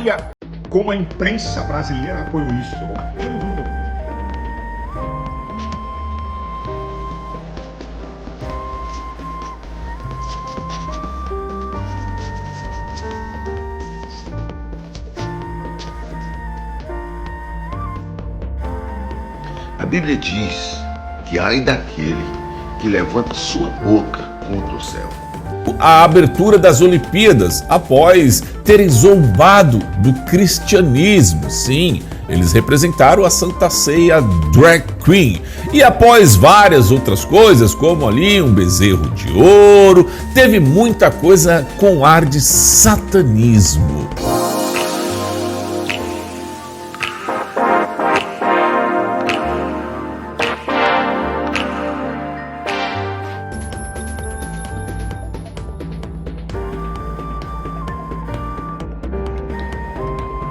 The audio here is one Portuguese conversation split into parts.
Olha como a imprensa brasileira apoiou isso. A Bíblia diz que ai daquele que levanta sua boca contra o céu. A abertura das Olimpíadas após terem zombado do cristianismo. Sim, eles representaram a Santa Ceia Drag Queen. E após várias outras coisas, como ali um bezerro de ouro, teve muita coisa com ar de satanismo.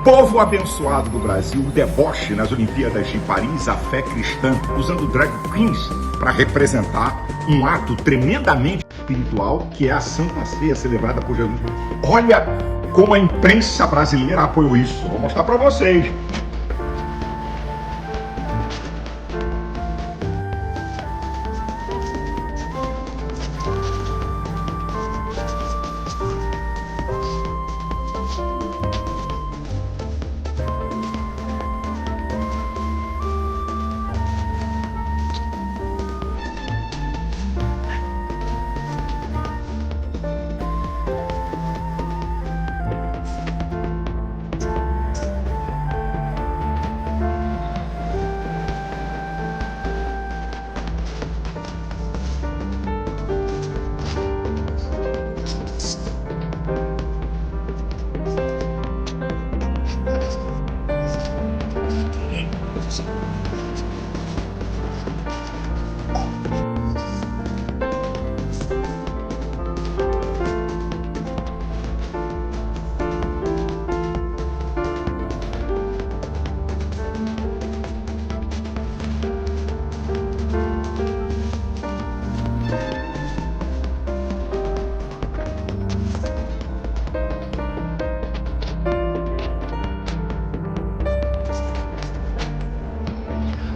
Povo abençoado do Brasil, o deboche nas Olimpíadas de Paris, a fé cristã, usando drag queens para representar um ato tremendamente espiritual, que é a Santa Ceia celebrada por Jesus. Olha como a imprensa brasileira apoiou isso. Vou mostrar para vocês.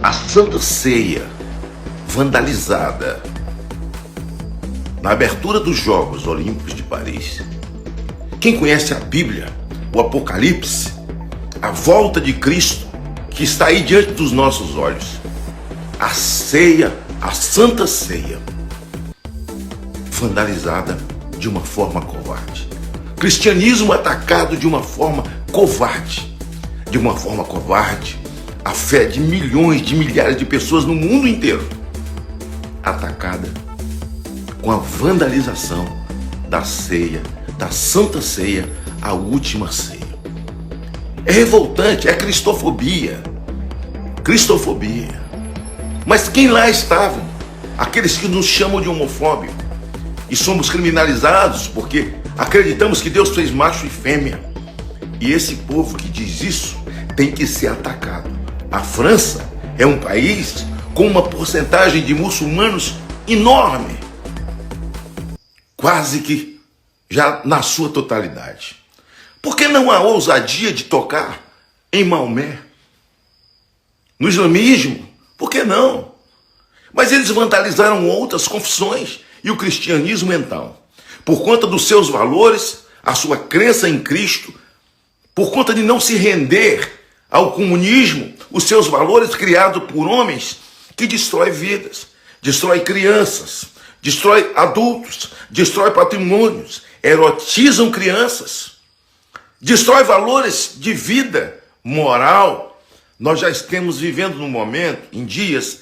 A Santa Ceia vandalizada na abertura dos Jogos Olímpicos de Paris. Quem conhece a Bíblia, o Apocalipse, a volta de Cristo que está aí diante dos nossos olhos, a ceia, a Santa Ceia, vandalizada de uma forma covarde. Cristianismo atacado de uma forma covarde. De uma forma covarde, a fé de milhões, de milhares de pessoas no mundo inteiro, atacada com a vandalização da ceia, da Santa Ceia, a última ceia. É revoltante, é cristofobia. Cristofobia. Mas quem lá estavam? Aqueles que nos chamam de homofóbicos. E somos criminalizados porque acreditamos que Deus fez macho e fêmea. E esse povo que diz isso tem que ser atacado. A França é um país com uma porcentagem de muçulmanos enorme, quase que já na sua totalidade. Por que não há ousadia de tocar em Maomé? No islamismo? Por que não? Mas eles vandalizaram outras confissões. E o cristianismo, então, por conta dos seus valores, a sua crença em Cristo, por conta de não se render ao comunismo, os seus valores criados por homens que destrói vidas, destrói crianças, destrói adultos, destrói patrimônios, erotizam crianças, destrói valores de vida moral. Nós já estamos vivendo num momento, em dias,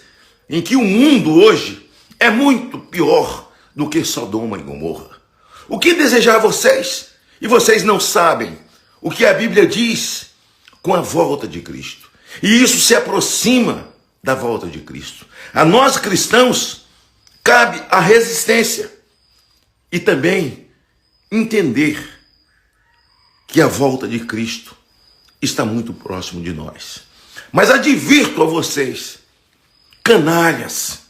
em que o mundo hoje é muito pior do que Sodoma e Gomorra. O que desejar vocês? E vocês não sabem o que a Bíblia diz com a volta de Cristo. E isso se aproxima da volta de Cristo. A nós cristãos cabe a resistência e também entender que a volta de Cristo está muito próximo de nós. Mas advirto a vocês, canalhas,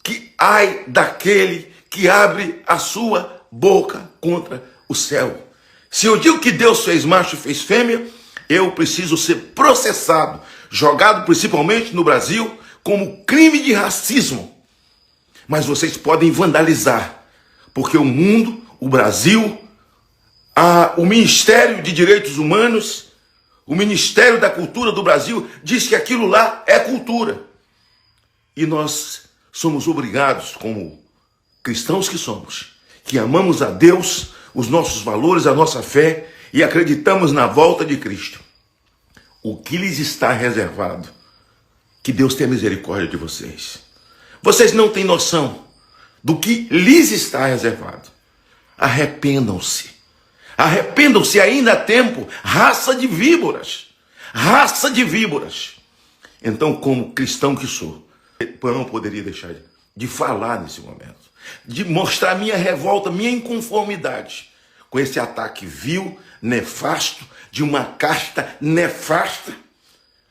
que ai daquele que abre a sua boca contra o céu. Se eu digo que Deus fez macho e fez fêmea, eu preciso ser processado, jogado principalmente no Brasil como crime de racismo. Mas vocês podem vandalizar, porque o mundo, o Brasil, o Ministério de Direitos Humanos, o Ministério da Cultura do Brasil diz que aquilo lá é cultura. E nós somos obrigados, como cristãos que somos, que amamos a Deus, os nossos valores, a nossa fé e acreditamos na volta de Cristo. O que lhes está reservado? Que Deus tenha misericórdia de vocês. Vocês não têm noção do que lhes está reservado. Arrependam-se. Arrependam-se, ainda há tempo, raça de víboras. Raça de víboras. Então, como cristão que sou, eu não poderia deixar de falar nesse momento, de mostrar minha revolta, minha inconformidade com esse ataque vil, nefasto, de uma casta nefasta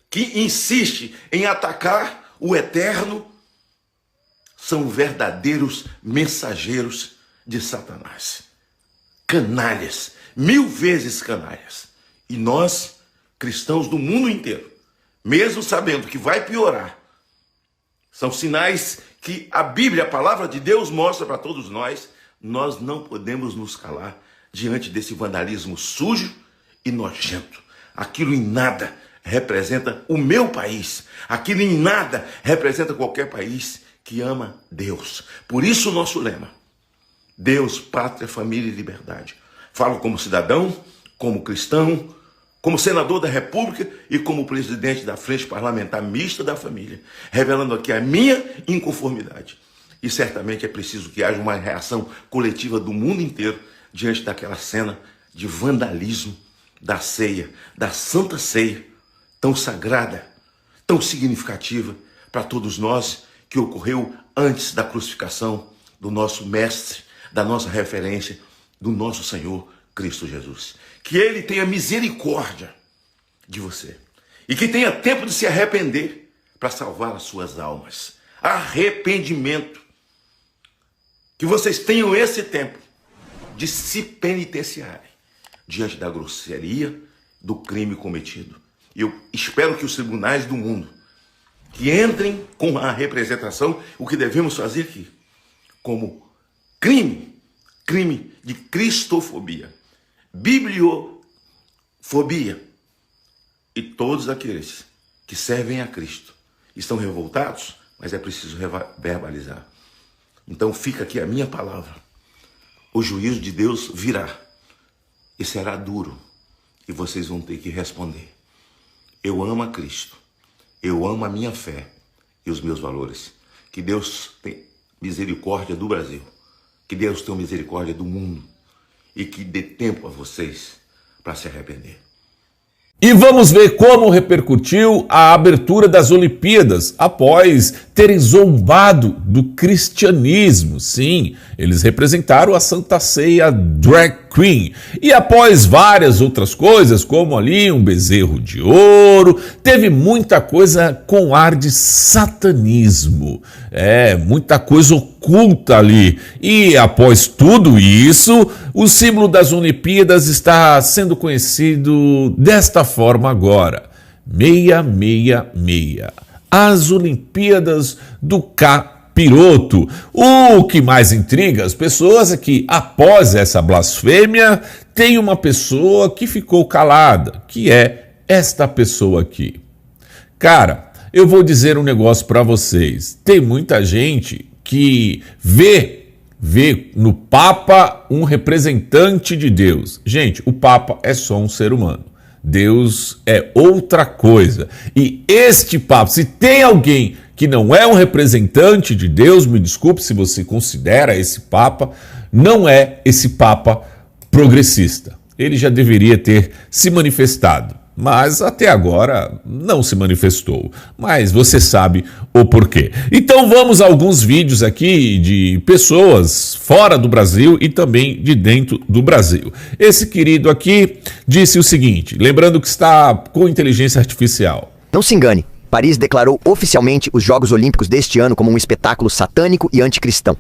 que insiste em atacar o eterno. São verdadeiros mensageiros de Satanás. Canalhas, 1000 vezes canalhas. E nós, cristãos do mundo inteiro, mesmo sabendo que vai piorar, são sinais que a Bíblia, a palavra de Deus, mostra para todos nós não podemos nos calar diante desse vandalismo sujo e nojento. Aquilo em nada representa o meu país. Aquilo em nada representa qualquer país que ama Deus. Por isso o nosso lema: Deus, pátria, família e liberdade. Falo como cidadão, como cristão, como senador da República e como presidente da Frente Parlamentar Mista da Família, revelando aqui a minha inconformidade. E certamente é preciso que haja uma reação coletiva do mundo inteiro diante daquela cena de vandalismo da ceia, da Santa Ceia, tão sagrada, tão significativa para todos nós, que ocorreu antes da crucificação do nosso mestre, da nossa referência, do nosso Senhor Cristo Jesus. Que Ele tenha misericórdia de você e que tenha tempo de se arrepender para salvar as suas almas. Arrependimento. Que vocês tenham esse tempo de se penitenciarem diante da grosseria, do crime cometido. E eu espero que os tribunais do mundo que entrem com a representação, o que devemos fazer aqui, como crime de cristofobia, bibliofobia, e todos aqueles que servem a Cristo estão revoltados, mas é preciso verbalizar. Então fica aqui a minha palavra: o juízo de Deus virá e será duro, e vocês vão ter que responder. Eu amo a Cristo, eu amo a minha fé e os meus valores. Que Deus tenha misericórdia do Brasil, que Deus tenha misericórdia do mundo e que dê tempo a vocês para se arrepender. E vamos ver como repercutiu a abertura das Olimpíadas após terem zombado do cristianismo. Sim, eles representaram a Santa Ceia Drag Queen. E após várias outras coisas, como ali um bezerro de ouro, teve muita coisa com ar de satanismo. Muita coisa oculta ali. E após tudo isso, o símbolo das Olimpíadas está sendo conhecido desta forma agora: 666. As Olimpíadas do Capiroto. O que mais intriga as pessoas é que, após essa blasfêmia, tem uma pessoa que ficou calada, que é esta pessoa aqui. Cara, eu vou dizer um negócio para vocês. Tem muita gente que vê no Papa um representante de Deus. Gente, o Papa é só um ser humano. Deus é outra coisa. E este Papa, se tem alguém que não é um representante de Deus, me desculpe se você considera esse Papa, não é esse Papa progressista. Ele já deveria ter se manifestado, mas até agora não se manifestou. Mas você sabe o porquê. Então vamos a alguns vídeos aqui de pessoas fora do Brasil e também de dentro do Brasil. Esse querido aqui disse o seguinte, lembrando que está com inteligência artificial. Não se engane, Paris declarou oficialmente os Jogos Olímpicos deste ano como um espetáculo satânico e anticristão.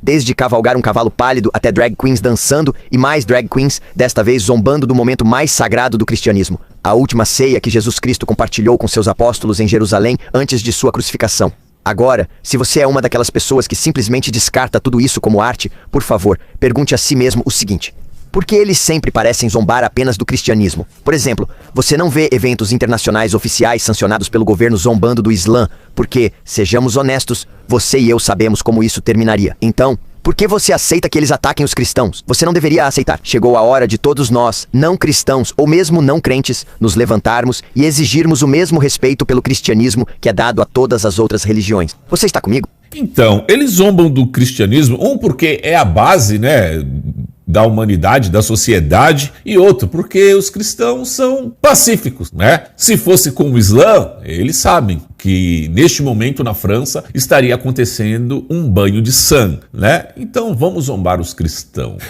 Desde cavalgar um cavalo pálido até drag queens dançando e mais drag queens, desta vez zombando do momento mais sagrado do cristianismo, a última ceia que Jesus Cristo compartilhou com seus apóstolos em Jerusalém antes de sua crucificação. Agora, se você é uma daquelas pessoas que simplesmente descarta tudo isso como arte, por favor, pergunte a si mesmo o seguinte: por que eles sempre parecem zombar apenas do cristianismo? Por exemplo, você não vê eventos internacionais oficiais sancionados pelo governo zombando do Islã, porque, sejamos honestos, você e eu sabemos como isso terminaria. Então, por que você aceita que eles ataquem os cristãos? Você não deveria aceitar. Chegou a hora de todos nós, não cristãos ou mesmo não crentes, nos levantarmos e exigirmos o mesmo respeito pelo cristianismo que é dado a todas as outras religiões. Você está comigo? Então, eles zombam do cristianismo, porque é a base, né, da humanidade, da sociedade, e outro, porque os cristãos são pacíficos, né? Se fosse com o Islã, eles sabem que neste momento na França estaria acontecendo um banho de sangue, né? Então vamos zombar os cristãos.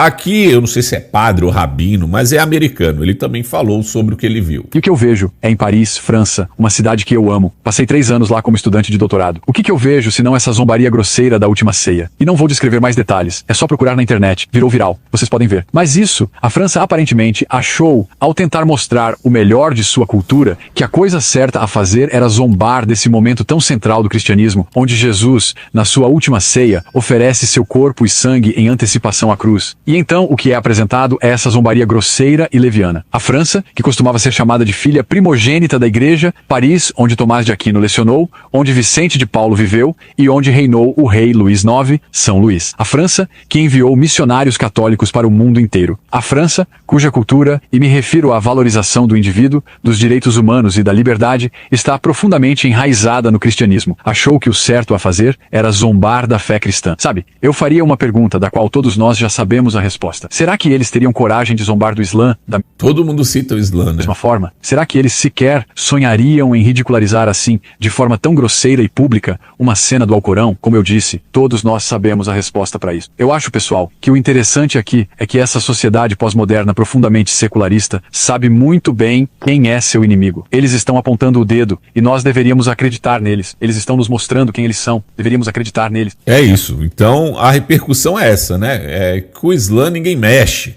Aqui, eu não sei se é padre ou rabino, mas é americano, ele também falou sobre o que ele viu. E o que eu vejo é em Paris, França, uma cidade que eu amo. Passei 3 anos lá como estudante de doutorado. O que eu vejo se não essa zombaria grosseira da última ceia? E não vou descrever mais detalhes, é só procurar na internet, virou viral, vocês podem ver. Mas isso, a França aparentemente achou, ao tentar mostrar o melhor de sua cultura, que a coisa certa a fazer era zombar desse momento tão central do cristianismo, onde Jesus, na sua última ceia, oferece seu corpo e sangue em antecipação à cruz. E então o que é apresentado é essa zombaria grosseira e leviana. A França, que costumava ser chamada de filha primogênita da igreja, Paris, onde Tomás de Aquino lecionou, onde Vicente de Paulo viveu e onde reinou o rei Luís IX, São Luís. A França, que enviou missionários católicos para o mundo inteiro. A França, cuja cultura, e me refiro à valorização do indivíduo, dos direitos humanos e da liberdade, está profundamente enraizada no cristianismo. Achou que o certo a fazer era zombar da fé cristã. Sabe, eu faria uma pergunta da qual todos nós já sabemos a resposta. Será que eles teriam coragem de zombar do Islã da Todo mundo cita o Islã, né? mesma forma? Será que eles sequer sonhariam em ridicularizar assim, de forma tão grosseira e pública, uma cena do Alcorão? Como eu disse, todos nós sabemos a resposta para isso. Eu acho, pessoal, que o interessante aqui é que essa sociedade pós-moderna profundamente secularista sabe muito bem quem é seu inimigo. Eles estão apontando o dedo e nós deveríamos acreditar neles. Eles estão nos mostrando quem eles são. Deveríamos acreditar neles. É isso. Então a repercussão é essa, né? É que o Islã ninguém mexe.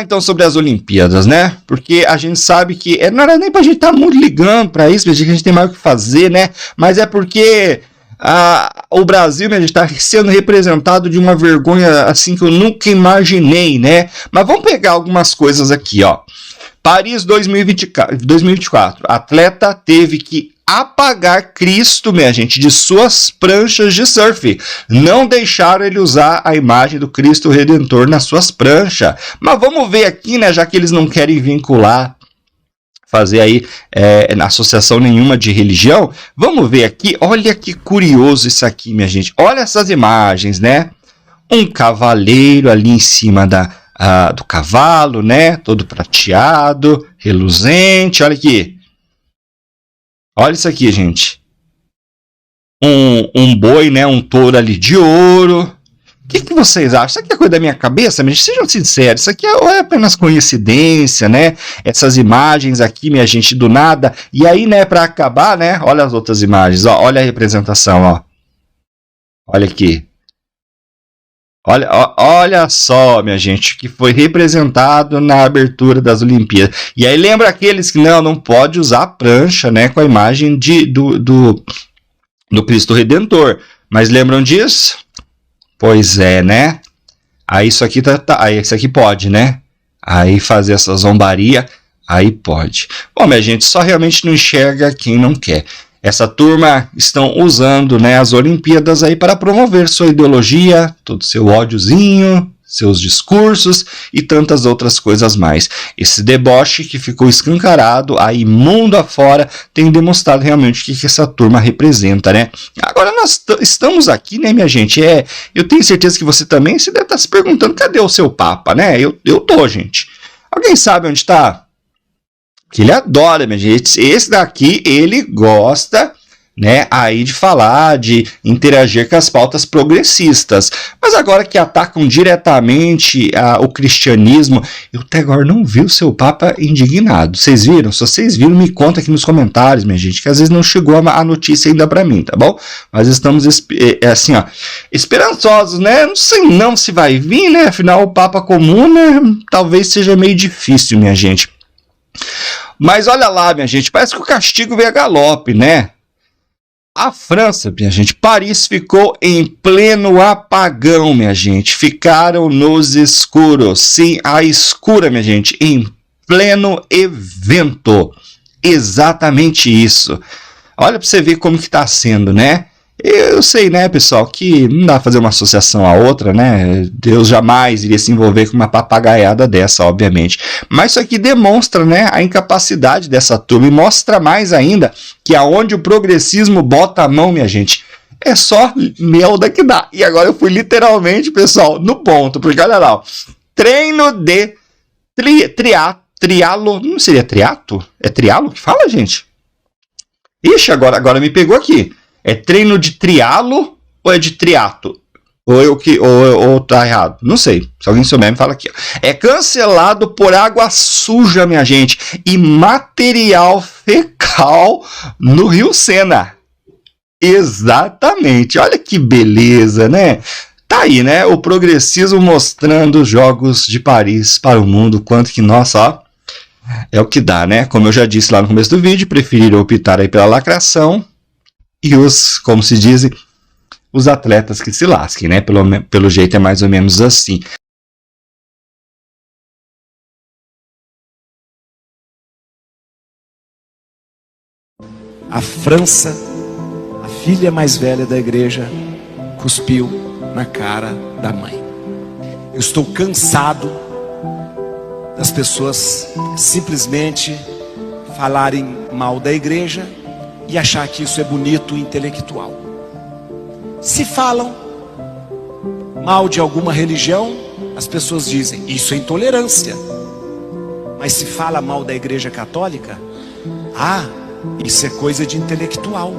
Então, sobre as Olimpíadas, né? Porque a gente sabe que não era nem pra gente estar muito ligando pra isso, a gente tem mais o que fazer, né? Mas é porque o Brasil, né, está sendo representado de uma vergonha assim que eu nunca imaginei, né? Mas vamos pegar algumas coisas aqui, ó. Paris 2024. Atleta teve que apagar Cristo, minha gente, de suas pranchas de surf. Não deixaram ele usar a imagem do Cristo Redentor nas suas pranchas. Mas vamos ver aqui, né, já que eles não querem vincular, fazer aí associação nenhuma de religião, vamos ver aqui, olha que curioso isso aqui, minha gente. Olha essas imagens, né? Um cavaleiro ali em cima do cavalo, né? Todo prateado, reluzente, olha aqui. Olha isso aqui, gente. Um boi, né? Um touro ali de ouro. O que vocês acham? Isso aqui é coisa da minha cabeça? Mas sejam sinceros, isso aqui é apenas coincidência, né? Essas imagens aqui, minha gente, do nada. E aí, né, para acabar, né? Olha as outras imagens, ó. Olha a representação, ó. Olha aqui. Olha só, minha gente, que foi representado na abertura das Olimpíadas. E aí lembra aqueles que não pode usar prancha, né, com a imagem do Cristo Redentor. Mas lembram disso? Pois é, né? Aí isso aqui aí isso aqui pode, né? Aí fazer essa zombaria, aí pode. Bom, minha gente, só realmente não enxerga quem não quer. Essa turma estão usando, né, as Olimpíadas aí para promover sua ideologia, todo seu ódiozinho, seus discursos e tantas outras coisas mais. Esse deboche que ficou escancarado aí mundo afora tem demonstrado realmente o que essa turma representa, né? Agora nós estamos aqui, né, minha gente? Eu tenho certeza que você também se deve estar se perguntando, cadê o seu Papa, né? Eu tô, gente. Alguém sabe onde está? Que ele adora, minha gente. Esse daqui, ele gosta né, aí de falar, de interagir com as pautas progressistas. Mas agora que atacam diretamente o cristianismo, eu até agora não vi o seu Papa indignado. Vocês viram? Se vocês viram, me conta aqui nos comentários, minha gente, que às vezes não chegou a notícia ainda para mim, tá bom? Mas estamos assim, ó, esperançosos, né? Não sei não se vai vir, né? Afinal, o Papa comum, né? Talvez seja meio difícil, minha gente. Mas olha lá, minha gente, parece que o castigo veio a galope, né? A França, minha gente, Paris ficou em pleno apagão, minha gente. Ficaram nos escuros. Sim, a escura, minha gente, em pleno evento. Exatamente isso. Olha para você ver como que tá sendo, né? Eu sei, né, pessoal, que não dá pra fazer uma associação a outra, né? Deus jamais iria se envolver com uma papagaiada dessa, obviamente. Mas isso aqui demonstra, né, a incapacidade dessa turma e mostra mais ainda que aonde o progressismo bota a mão, minha gente, é só merda que dá. E agora eu fui literalmente, pessoal, no ponto, porque olha lá, ó, treino de trialo, não seria triato? É trialo que fala, gente? Ixi, agora me pegou aqui. É treino de trialo ou é de triato? Ou tá errado? Não sei. Se alguém souber, me fala aqui. É cancelado por água suja, minha gente, e material fecal no Rio Sena. Exatamente. Olha que beleza, né? Tá aí, né? O progressismo mostrando os Jogos de Paris para o mundo. Quanto que, nossa, ó, é o que dá, né? Como eu já disse lá no começo do vídeo, preferiram optar aí pela lacração. E os, como se diz, os atletas que se lasquem, né? Pelo jeito é mais ou menos assim. A França, a filha mais velha da igreja, cuspiu na cara da mãe. Eu estou cansado das pessoas simplesmente falarem mal da igreja e achar que isso é bonito e intelectual. Se falam mal de alguma religião, as pessoas dizem, isso é intolerância. Mas se fala mal da igreja católica, isso é coisa de intelectual.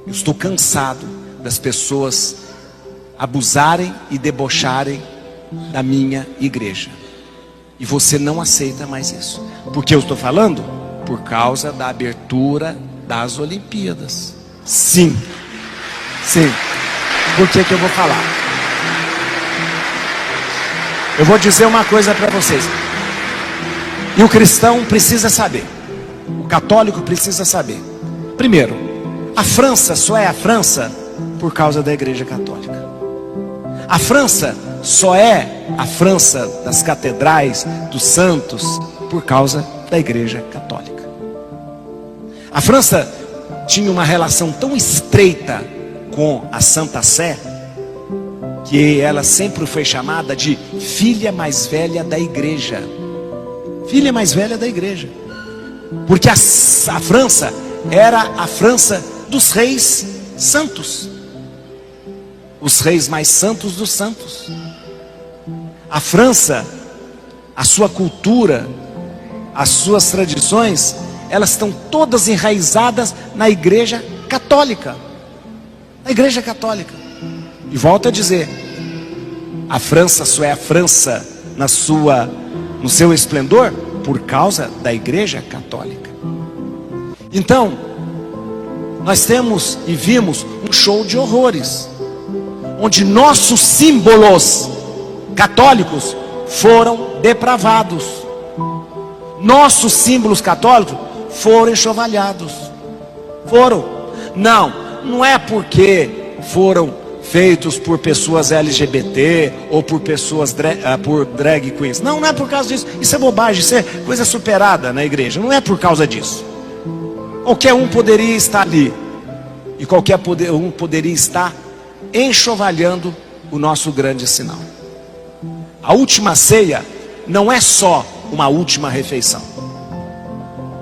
Eu estou cansado das pessoas abusarem e debocharem da minha igreja. E você não aceita mais isso. Por que eu estou falando? Por causa da abertura das Olimpíadas. Sim. Por que eu vou falar? Eu vou dizer uma coisa para vocês. E o cristão precisa saber. O católico precisa saber. Primeiro, a França só é a França por causa da Igreja Católica. A França só é a França das catedrais, dos santos, por causa da Igreja Católica. A França tinha uma relação tão estreita com a Santa Sé, que ela sempre foi chamada de filha mais velha da igreja. Filha mais velha da igreja. Porque a França era a França dos reis santos. Os reis mais santos dos santos. A França, a sua cultura, as suas tradições, elas estão todas enraizadas na igreja católica. Na igreja católica. E volto a dizer, a França só é a França no seu esplendor por causa da igreja católica. Então, nós temos e vimos um show de horrores, onde nossos símbolos católicos foram depravados. Nossos símbolos católicos foram enxovalhados. Não é porque foram feitos por pessoas LGBT ou por pessoas por drag queens. Não é por causa disso. Isso é bobagem, isso é coisa superada na igreja. Não é por causa disso. Qualquer um poderia estar ali. E qualquer um poderia estar enxovalhando o nosso grande sinal. A última ceia não é só uma última refeição.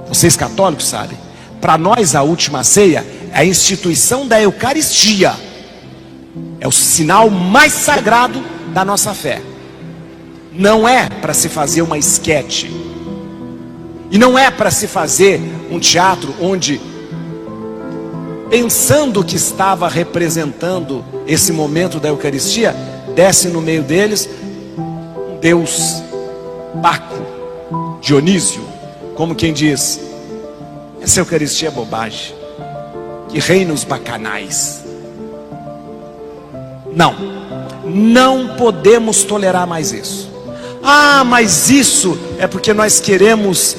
Vocês católicos sabem. Para nós a última ceia é a instituição da Eucaristia. É o sinal mais sagrado da nossa fé. Não é para se fazer uma esquete. E não é para se fazer um teatro onde pensando que estava representando esse momento da Eucaristia, desce no meio deles um deus Baco, Dionísio, como quem diz: essa Eucaristia é bobagem, que reina os bacanais. Não podemos tolerar mais isso. Ah, mas isso é porque nós queremos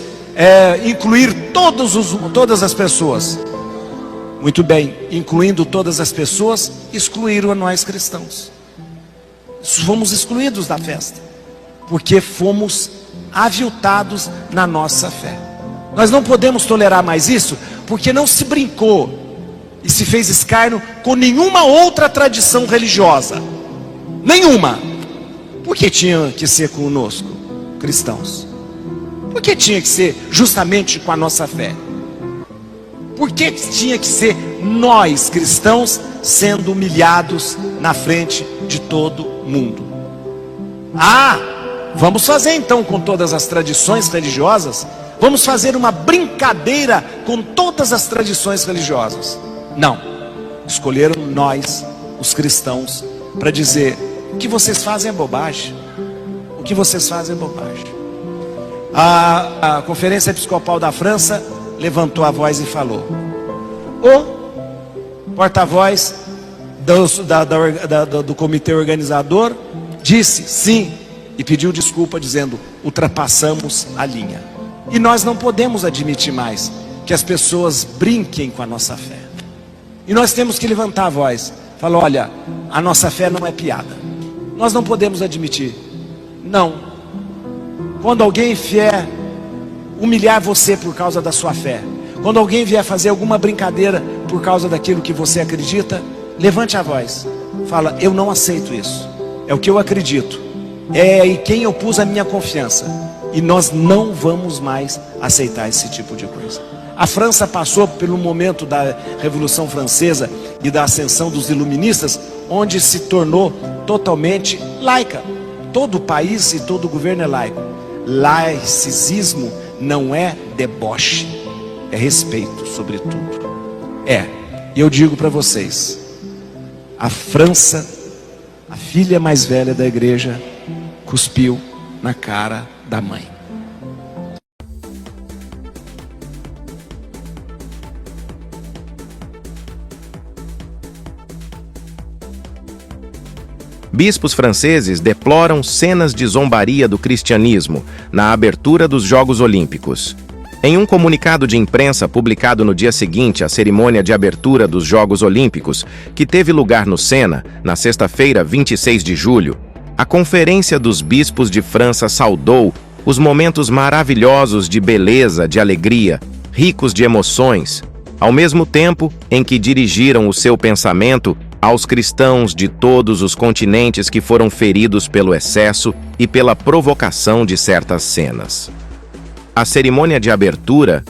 incluir todas as pessoas. Muito bem, incluindo todas as pessoas, excluíram a nós cristãos. Fomos excluídos da festa, porque fomos aviltados na nossa fé. Nós não podemos tolerar mais isso, porque não se brincou e se fez escárnio com nenhuma outra tradição religiosa. Nenhuma. Por que tinha que ser conosco, cristãos? Por que tinha que ser justamente com a nossa fé? Por que tinha que ser nós, cristãos, sendo humilhados na frente de todo mundo? Vamos fazer então com todas as tradições religiosas? Vamos fazer uma brincadeira com todas as tradições religiosas? Não. Escolheram nós, os cristãos, para dizer: o que vocês fazem é bobagem. O que vocês fazem é bobagem. A Conferência Episcopal da França levantou a voz e falou. O porta-voz do comitê organizador disse sim e pediu desculpa, dizendo: ultrapassamos a linha. E nós não podemos admitir mais que as pessoas brinquem com a nossa fé. E nós temos que levantar a voz, falar: olha, a nossa fé não é piada. Nós não podemos admitir. Não. Quando alguém vier humilhar você por causa da sua fé, quando alguém vier fazer alguma brincadeira por causa daquilo que você acredita, levante a voz. Fala: eu não aceito isso. É o que eu acredito. É em quem eu pus a minha confiança. E nós não vamos mais aceitar esse tipo de coisa. A França passou pelo momento da Revolução Francesa e da ascensão dos iluministas, onde se tornou totalmente laica. Todo o país e todo o governo é laico. Laicismo não é deboche, é respeito, sobretudo. E eu digo para vocês, a França, a filha mais velha da igreja, cuspiu na cara da mãe. Bispos franceses deploram cenas de zombaria do cristianismo na abertura dos Jogos Olímpicos. Em um comunicado de imprensa publicado no dia seguinte à cerimônia de abertura dos Jogos Olímpicos, que teve lugar no Sena, na sexta-feira, 26 de julho, a Conferência dos Bispos de França saudou os momentos maravilhosos de beleza, de alegria, ricos de emoções, ao mesmo tempo em que dirigiram o seu pensamento aos cristãos de todos os continentes que foram feridos pelo excesso e pela provocação de certas cenas. A cerimônia de abertura,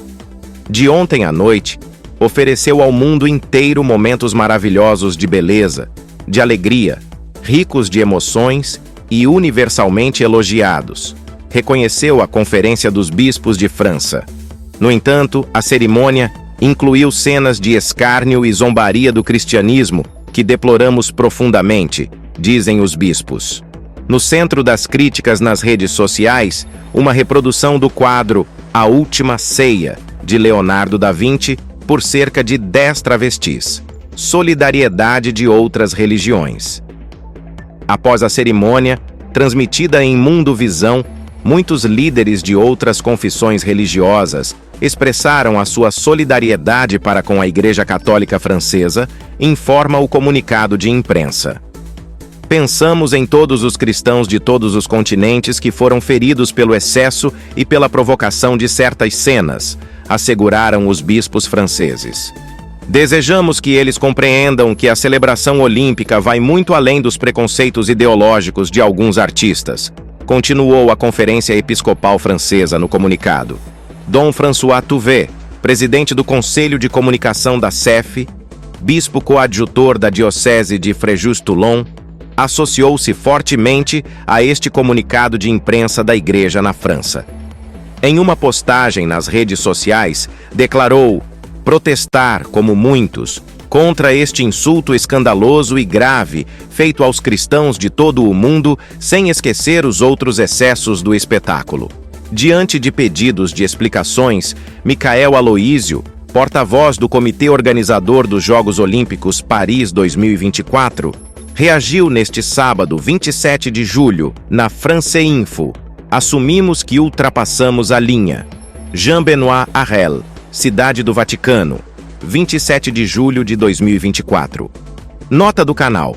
de ontem à noite, ofereceu ao mundo inteiro momentos maravilhosos de beleza, de alegria, ricos de emoções e universalmente elogiados, reconheceu a Conferência dos Bispos de França. No entanto, a cerimônia incluiu cenas de escárnio e zombaria do cristianismo que deploramos profundamente, dizem os bispos. No centro das críticas nas redes sociais, uma reprodução do quadro A Última Ceia, de Leonardo da Vinci, por cerca de 10 travestis. Solidariedade de outras religiões. Após a cerimônia, transmitida em Mundo Visão, muitos líderes de outras confissões religiosas expressaram a sua solidariedade para com a Igreja Católica Francesa, informa o comunicado de imprensa. Pensamos em todos os cristãos de todos os continentes que foram feridos pelo excesso e pela provocação de certas cenas, asseguraram os bispos franceses. Desejamos que eles compreendam que a celebração olímpica vai muito além dos preconceitos ideológicos de alguns artistas, continuou a Conferência Episcopal Francesa no comunicado. Dom François Touvet, presidente do Conselho de Comunicação da CEF, bispo coadjutor da Diocese de Fréjus-Toulon, associou-se fortemente a este comunicado de imprensa da Igreja na França. Em uma postagem nas redes sociais, declarou protestar, como muitos, contra este insulto escandaloso e grave feito aos cristãos de todo o mundo, sem esquecer os outros excessos do espetáculo. Diante de pedidos de explicações, Micael Aloísio, porta-voz do Comitê Organizador dos Jogos Olímpicos Paris 2024, reagiu neste sábado, 27 de julho, na France Info. Assumimos que ultrapassamos a linha. Jean-Benoît Arrel, Cidade do Vaticano, 27 de julho de 2024. Nota do canal.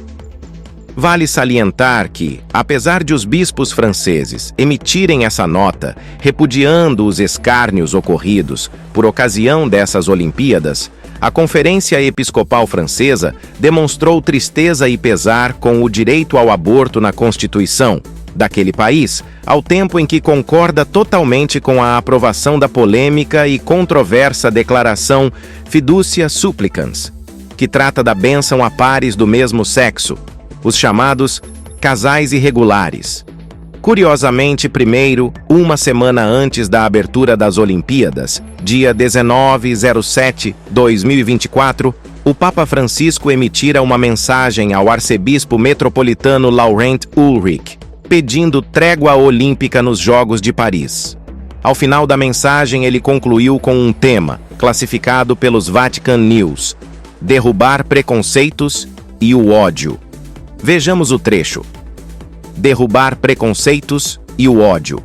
Vale salientar que, apesar de os bispos franceses emitirem essa nota, repudiando os escárnios ocorridos por ocasião dessas Olimpíadas, a Conferência Episcopal Francesa demonstrou tristeza e pesar com o direito ao aborto na Constituição daquele país, ao tempo em que concorda totalmente com a aprovação da polêmica e controversa declaração Fiducia Supplicans, que trata da bênção a pares do mesmo sexo, os chamados casais irregulares. Curiosamente, primeiro, uma semana antes da abertura das Olimpíadas, dia 19/07/2024, o Papa Francisco emitira uma mensagem ao arcebispo metropolitano Laurent Ulrich, pedindo trégua olímpica nos Jogos de Paris. Ao final da mensagem, ele concluiu com um tema, classificado pelos Vatican News: derrubar preconceitos e o ódio. Vejamos o trecho. Derrubar preconceitos e o ódio.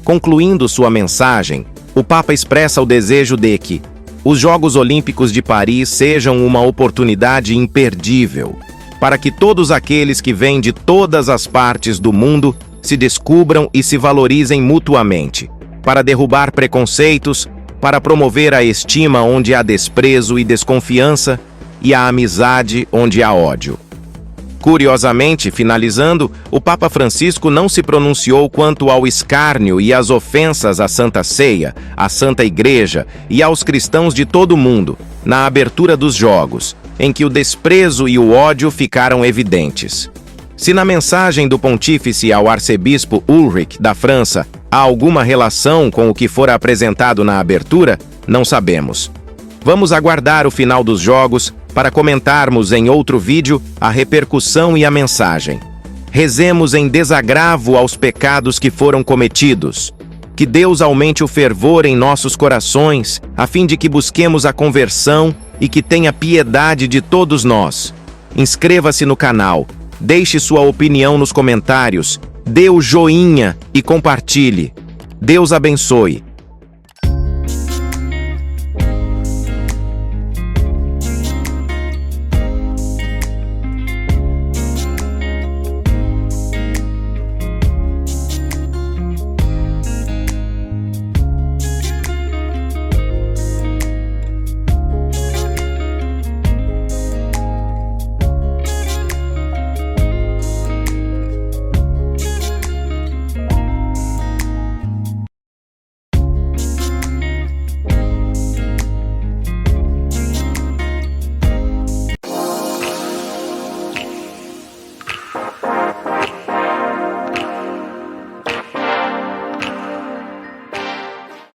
Concluindo sua mensagem, o Papa expressa o desejo de que os Jogos Olímpicos de Paris sejam uma oportunidade imperdível para que todos aqueles que vêm de todas as partes do mundo se descubram e se valorizem mutuamente, para derrubar preconceitos, para promover a estima onde há desprezo e desconfiança e a amizade onde há ódio. Curiosamente, finalizando, o Papa Francisco não se pronunciou quanto ao escárnio e às ofensas à Santa Ceia, à Santa Igreja e aos cristãos de todo o mundo, na abertura dos Jogos, em que o desprezo e o ódio ficaram evidentes. Se na mensagem do pontífice ao arcebispo Ulrich, da França, há alguma relação com o que fora apresentado na abertura, não sabemos. Vamos aguardar o final dos Jogos para comentarmos em outro vídeo a repercussão e a mensagem. Rezemos em desagravo aos pecados que foram cometidos. Que Deus aumente o fervor em nossos corações, a fim de que busquemos a conversão e que tenha piedade de todos nós. Inscreva-se no canal, deixe sua opinião nos comentários, dê o joinha e compartilhe. Deus abençoe.